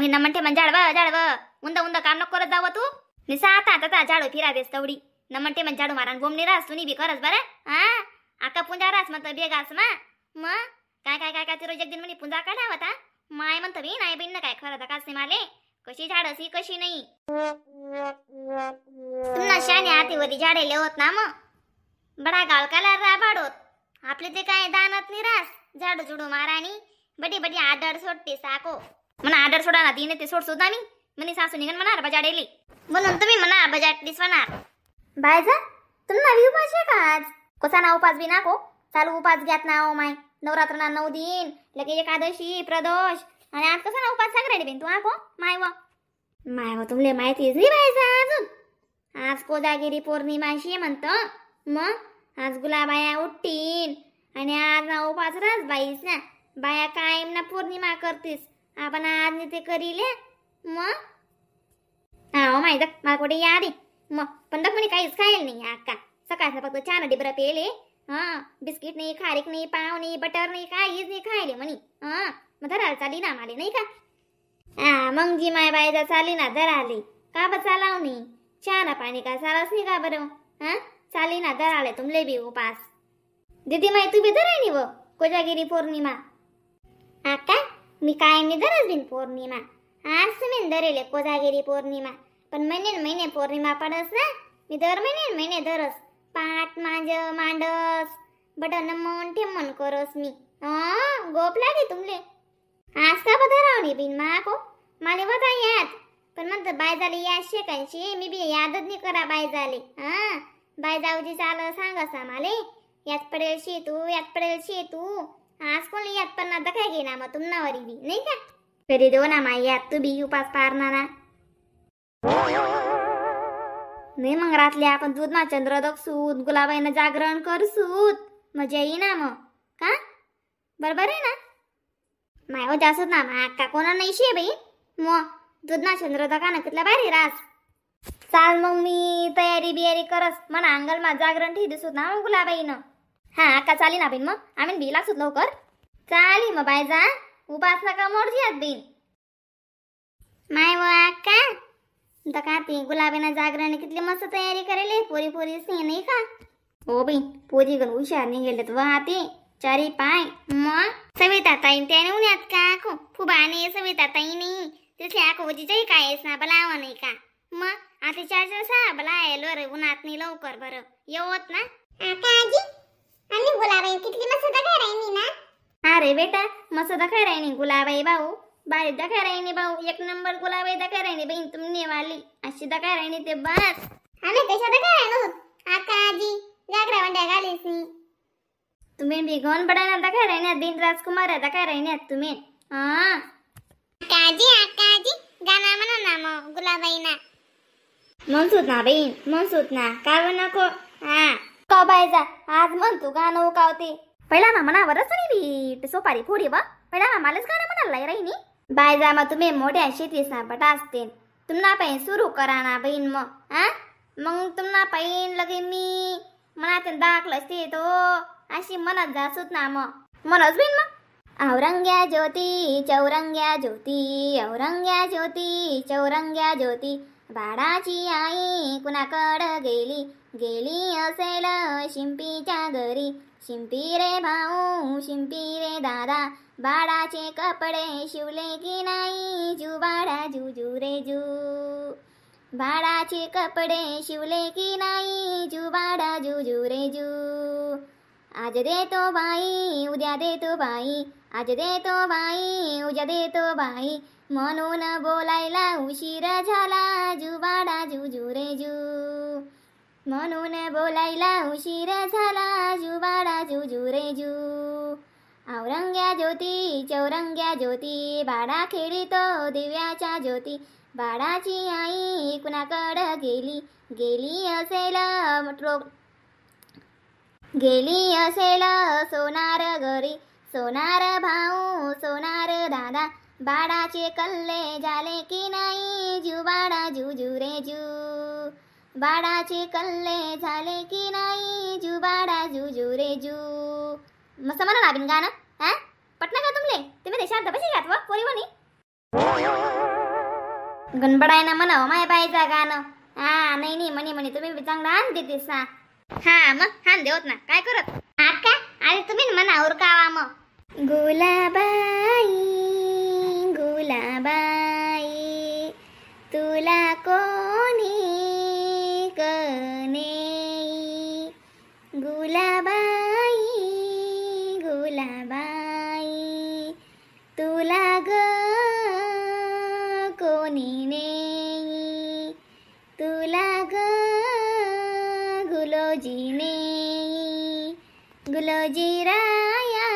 मी म्हणते मग जाडव उंद काम नको करत जावं तू निसा आता झाडू फिरा देस तेवढी न म्हणते मग झाडू मारा बोंबणी रास तुम्ही बी करस बरं हा आका पुंजा रास मग बेगास मग काय काय काय काय ते रोज एक दिन म्हणे पुंजा काढा होता माय म्हणतो मी नाही बहीण काय खरं कास नाही माले कशी झाडसी कशी नाही तुम्हाला शाने हातीवरी झाडेले होत ना मग बडा गाळकाला राबाडोत आपले ते काय दानत नाही रास झाडू झुडू मारानी बडी बडी आडर सोडते साको म्हणा आडर सोडा ना तिने ते सोड सुद्धा मी म्हणे सासू निघन म्हणा बजाडेली म्हणून तुम्ही म्हणा बजाट दिसवणार बायजा तुम्हाला नवी उपास आहे का आज कसा ना उपास बी नाको चालू उपास घ्यात ना ओ माय नवरात्र ना 9 दिन लगे एकादशी प्रदोष आणि आज कसा ना उपास सागरेडी बिन तू आको माय व तुमले माहितीच रे बायजा अजून आज कोजागिरी पौर्णिमाशी म्हणतो मग आज गुलाबाया उठतील आणि आज ना उपास रास बाईस ना बाया कायम ना पौर्णिमा करतीस आपण आज ते करीले मग हा माहिती मला कुठे याद आहे मग पण म्हणे काहीच खायला नाही आका सकाळचं फक्त चहा डिबरा पेले हा बिस्किट नाही खारीक नाही पाव नाही बटर नाही काहीच नाही खायले म्हणे हा मग धरायला चाली ना आम्हाला नाही का हा मग जी माय बायचा चाली ना धराले का बा चालाव नाही चहा ना पाणी का चालच नाही का बरं हा चाली ना धराले तुमले बी उपास दीदी माय तू बी धराय व कोजागिरी पौर्णिमा आका मी काय नाही धरस बिन पौर्णिमा आज तुम्ही धरेले कोजागिरी पौर्णिमा पण महिने पौर्णिमा पडस ना मी दर महिने धरस पाट मांडस बटन मन ठेमन करस मी गोप लागे तुमले आज का धरावणी बिन माको माले होता याद पण म्हणत बाय झाली या शेकांशी मी बी यादच नाही करा बाय झाले हा बाय जाऊजी चाल सांगस आम्हाले यात पडेल शेतू आज कोण यात पण ना काय घेणार मग तुमनावरी बी नाही का कधी देऊ ना माई यात तू बी उपास पारना ना नाही मग रातले आपण दूध ना चंद्रोदक सूत गुलाबाईनं जागरण कर सूत मजा येई ना मग का बरोबर आहे ना माय हो जास्त ना का कोणा नाही शे बाई मग दूध ना चंद्रोदका ना कितल्या भारी रास चाल मग मी तयारी बियारी करस म्हणा अंगल मा जागरण ठेवी दिसत ना मग गुलाबाईनं हा का चाली ना बिन मग आम्ही बी लागसूत लवकर चाली मग बाय जा उपास नका मोडजी आत बिन माय व आका का ती गुलाबीना जागरण कितली मस्त तयारी करेले पोरी सी नाही का हो बाई पोरी गण हुशार नाही गेलेत वा ते चारी पाय मग सविता ताई त्याने उन्यात का आखो फुबाने सविता ताई नाही तिथले आखो उजीच्याही काय ना बलावा नाही का मग आता चार सा बलायलो रे उन्हात नाही लवकर बरं येवत ना आजी आणि गुलाबाई कितली मस्त दखारायनी ना अरे बेटा मस्त दखारायनी गुलाबाई भाऊ बारी दखारायनी भाऊ एक नंबर गुलाबाई दखारायनी बहीण तुमने वाली अशी दखारायनी ते बस आम्ही कशा दखारायनो आका आजी जागरा वंड्या घालीसी तुम्ही बी गौन बडाना दखारायनी दिन राजकुमार दखारायनी तुम्ही हां आका आजी गाना म्हणा ना मग गुलाबाईना म्हणसूत ना बहीण म्हणसूत ना काय नको हा का बायजा आज म्हण तू गाणं उकावते पहिला ना मनावरच नाही बी सोपारी फोडी बा पहिला ना मलाच गाणं म्हणाला राहिनी बायजा मग तुम्ही मोठ्या शेतीस ना बटा असते तुम्हाला पाहिन सुरू करा ना बहीण मग हा मग तुम्हाला पाहिन लगे मी मनात दाखलंच ते तो अशी म्हणत जासूत ना मग म्हणच बहीण मग औरंग्या ज्योती चौरंग्या ज्योती औरंग्या ज्योती चौरंग्या ज्योती बाळाची आई कुणाकडं गेली असेल शिंपीच्या घरी शिंपी रे भाऊ शिंपी रे दादा बाळाचे कपडे शिवले की नाही जुबाडा जुजू रे जू बाळाचे कपडे शिवले की नाही जुबाडा जुजू रे जू आज देतो बाई उद्या देतो बाई आज देतो बाई उद्या देतो बाई म्हणून बोलायला उशीर झाला जुबाडा जुजू रे जू म्हणून बोलायला उशीर झाला जुबाडा जुजू रे जू औरंग्या ज्योती चौरंग्या ज्योती बाळा खेळीतो दिव्याच्या ज्योती बाळाची आई कुणाकडं गेली असेल सोनार घरी सोनार भाऊ सोनार दादा बाळाचे कल्ले झाले की नाही जुबाडा जुजू रे जू बाळाचे कल्ले झाले की नाही जुबाडा जुजू रे जू मस्त म्हणा बिन गाणं हा पटना का तुमले तुम्ही शांत बशी घात व पोरी म्हणी गणबडायना म्हणावं माय बाईचा गाणं. हा नाही नाही म्हणे तुम्ही बी चांगलं आण देते सा. हा मग हान देवत ना काय करत आका. अरे तुम्ही म्हणा उरकावा मग. गुलाबाई गुलाबाई तुला कोणी कने. गुलाबाई गुलाबाई तुला ग कोणी नेई. तुला ग गुलोजी नेई. गुलोजी राया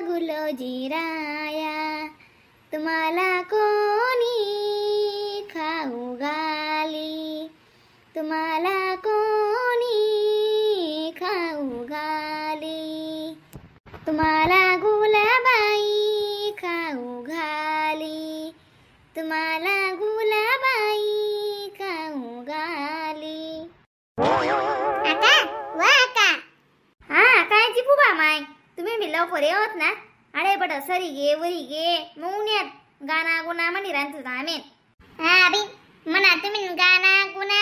गुलोजी राया तुम्हाला कोणी खाऊ घाली. तुम्हाला कोणी खाऊ घाली. तुम्हाला गुलाबाई खाऊ घाली. तुम्हाला गुलाबाई खाऊ घाली. आका वा आका. हा काय जी फुबा माय तुम्ही मी लवकर येवत ना. अरे बट सरी गे वरी गे मौन्यात गाना गुना म्हणी रांतू आमेन. हा बी म्हणा तुम्ही गाना गुना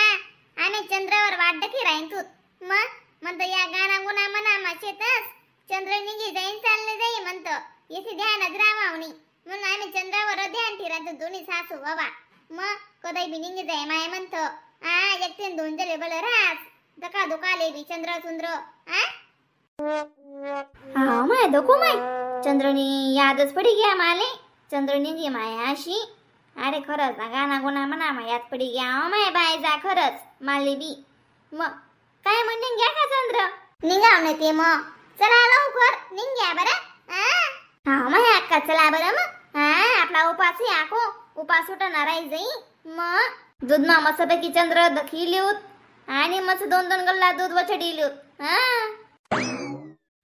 आणि चंद्रावर वाट दखी रांतू. मग म्हणतो या गाना गुना म्हणा माशेतच चंद्र निघी जाईन चालले जाई म्हणतो. येथे ध्यानात रामावणी म्हणून आम्ही चंद्रावर ध्यान ठिरांतो दोन्ही सासू बाबा. मग कदाई बी निघी जाय माय म्हणतो. एकटे दोन जले बल रास दका दुकाले बी चंद्र चंद्र. हा माय दको माय चंद्रनी यादच पडी गया माले. चंद्रनी गे माय अशी. अरे खरंच ना गाना गुना म्हणा माय याद पडी गया माय बाय जा खरंच माले बी. मग काय म्हणणे घ्या का चंद्र निघाव नाही ते. मग चला लवकर निघ्या बरं. हा माय अक्का चला बरं. मग आपला उपास आखो उपास सुटणार आहे जाई. मग दूध ना मस्त पैकी चंद्र दखी लिहूत आणि मस्त दोन दोन गल्ला दूध वचडी लिहूत.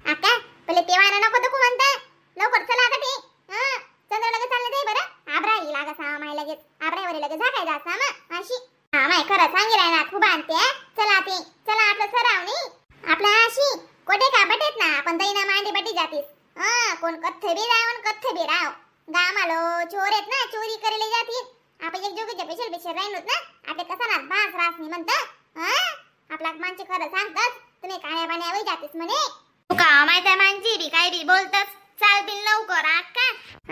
आका पहिले तेवाना नको दखू म्हणता लवकर चला आता ते. चंद्र लगेच चालले जाई बरं. आब्रा ही लागा सा माय लगेच आब्रावर लगेच झाकाय जा सा मग अशी. हा माय खरं सांगितलंय ना खूप आणते. चला ते चला आपलं सरावणी आपला अशी कोठे का बटेत ना आपण दैना मांडी बटी जातीस. कोण कथ्थे बी राव कथ्थे बी राव गामालो चोर आहेत ना चोरी करायला जातील. आपण एक जोगीच्या पेशल राहिलोत ना आपले कसा ना बास रासनी म्हणतं. आपला माणसे खरं सांगतात तुम्ही काळ्या पाण्यावर जातीस म्हणे. तू का माहिती माणशी बी काय बी बोलतस. चाल बिन लवकर आका.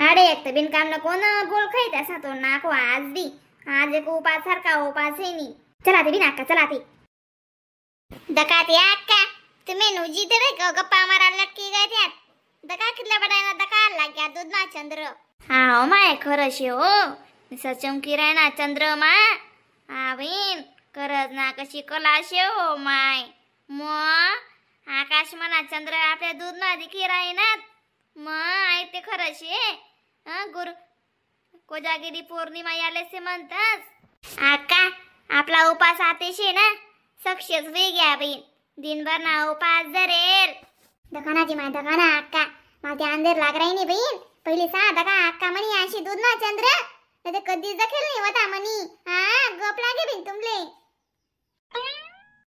अरे एक तर बिनकाम न कोण बोल खाई तसा तो नाको आज बी. आज एक उपास सारखा उपास आहे नी. चला ते बिन आका चला ते दका ते आका तुम्ही नुजी ते गप्पा मारायला नक्की काय त्यात. दका कितल्या बडायला दका लाग्या दूध ना चंद्र. हा माय खरं शे हो निसा चमकी रायना चंद्रमा. आवीन करत ना कशी कला शे हो माय. मग आकाश म्हणा चंद्र आपल्या दूध ना दिखी राहीनात. मग आई ते खरं शे. गुरु कोजागिरी पौर्णिमा याले से म्हणतास. आका आपला उपास आतेशे ना सक्सेस वेगळ्या बहीण दिनभर ना उपास धरेल. दकानाची माय दकाना अक्का माझे अंधेर लाग राही नाही बहीण. पहिले सा दका अक्का म्हणी अशी दूध ना चंद्र ते कधीच दखेल नाही होता म्हणी. गप लागे बहीण तुमले.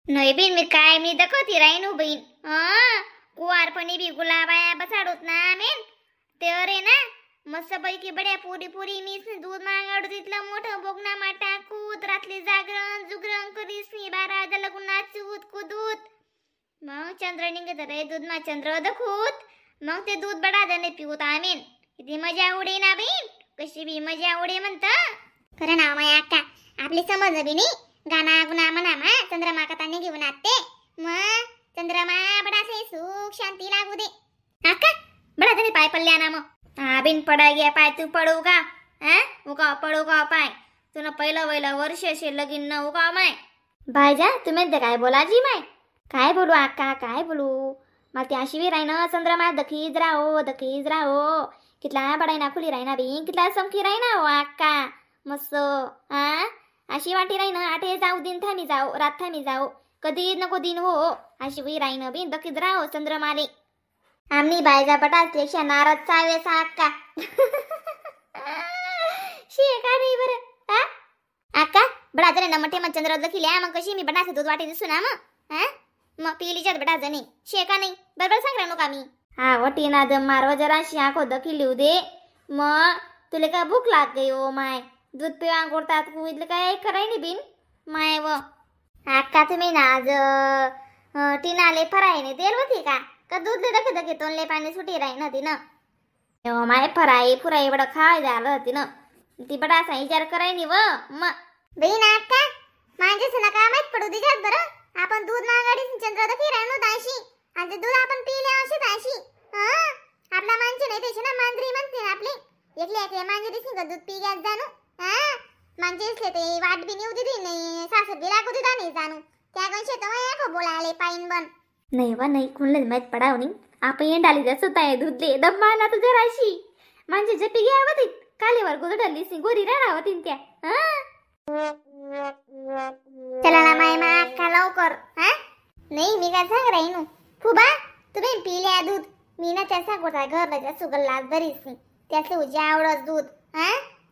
नाही बहीण मी काय मी दखती राहीन हो बहीण. कुवारपणी बी गुलाबाया बसाडूत ना आमेन. ते अरे ना मस्त पैकी बड्या पुरी पुरी मी दूध मागाडू तिथलं मोठं बोगना मा टाकूत रात्री जागरण जुगरण करीस मी 12 वाजता लगून नाचूत कुदूत. मग चंद्र निघत रे दूध ना चंद्र दखूत. मग ते दूध बडा जणे पिऊत आमेन. किती मजा उडे ना बहीण कशी बी मजा उडे म्हणता. खरं ना माय अक्का आपली समज बी नाही. गाना गुना म्हणा मा चंद्रमा कथाने घेऊन आते. मग चंद्रमा बडासे सुख शांती लागू दे. अक्का बडा जणे पाय पडल्या ना. मग बिन पडा गया पाय तू पडू का. उका पडू का पाय तुला पहिलं वर्ष असे लगीन न उका माय. भाईजा तुम्ही ते काय बोलाजी माय. काय बोलू अक्का काय बोलू. मला ती अशी बी राहीन चंद्रमा दखीज राहो कितला बडायना खुली राहीना बी कितला समखी राहीना हो अक्का मस्त. अशी वाटी राहीन आठे जाऊ दिन थामी जाऊ रात थामी जाऊ कधी नको दिन हो. अशी बी राहीन बी दखीज राहो चंद्रमाले. आम्ही बायजा पटापेक्षा नाराज चावे अक्का. का नाही बरं अक्का बडा जणे मठे मग चंद्र दखिल्या मग कशी मी बनासे दूध वाटी दिसू ना. मग पिलीच्यात बडा जणे शेका नाही बरोबर सांग राहू का मी. वटी ना दम मारव जरा आखो दखिली दे. मग तुले का भूक लाग गई ओ माय. दूध पिवा गोडतात इथलं काय कराय नाही बिन माय व अक्का तुम्ही ना आज टिनाले फराईने तेल होती का दूध ले दखे दखे तोंडले पाणी सुटी राही ना ती ना माय फराई फुराई बडा खाय झालं होती ना ती बडा असा विचार कराय नाही व म बहीण अक्का माझ्याच ना काय माहित पडू दे जात बरं आपण दूध मागाडी चंद्र दखी राहणो दाशी आणि दूध आपण पिले असे दाशी आपला माणसे नाही त्याची ना मांजरी म्हणते ना आपली एकले एकले मांजरी सिंग दूध पी घ्यात जाणू मांजरी असले ते वाट बी नेऊ दिली नाही सासर बी लागू दिला नाही जाणू त्या गंशे तर बोलाले पाईन बन नाही वा नाही कोणले माहित पडाव नाही आपण येंडाली जास्त आहे दूधले दम्मा ना तुझ्या राशी म्हणजे जपी घ्या होती कालीवर गोदडली सी गोरी राणा होती त्या चला ना माय मा अक्का लवकर नाही मी काय सांग राही नु फुबा तुम्ही पिल्या दूध मी ना त्याचा गोटा घरला जा सुगल्ला बरीच नाही त्याचे उजे आवडत दूध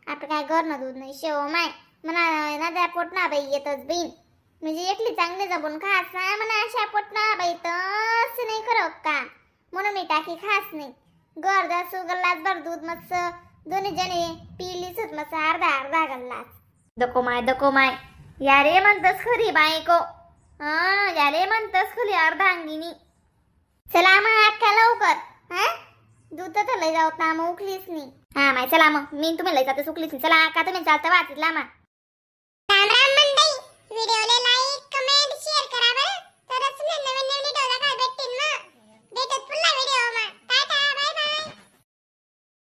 आपलं काय घर ना दूध नाही शेव माय म्हणा ना त्या पोटना बाई येतच बहीण म्हणजे एकली चांगली जपून खास म्हणा अशा पोटना बाई तस नाही खरं का म्हणून मी टाकी खास नाही घर जा सुगल्लाच भर दूध मस्त दोन्ही जणे पिलीच मस्त अर्धा अर्धा गल्लाच दको माय यारे म्हणतस खरी बायको यारे म्हणतस खरी अर्धा अंगिनी चला मग अक्का लवकर दूध तर लय जाऊत ना मग उखलीच नाही माय चला मग मी तुम्ही लय जाते सुकलीच नाही चला अक्का तुम्ही चालता वाचला मा राम राम मंडई व्हिडिओ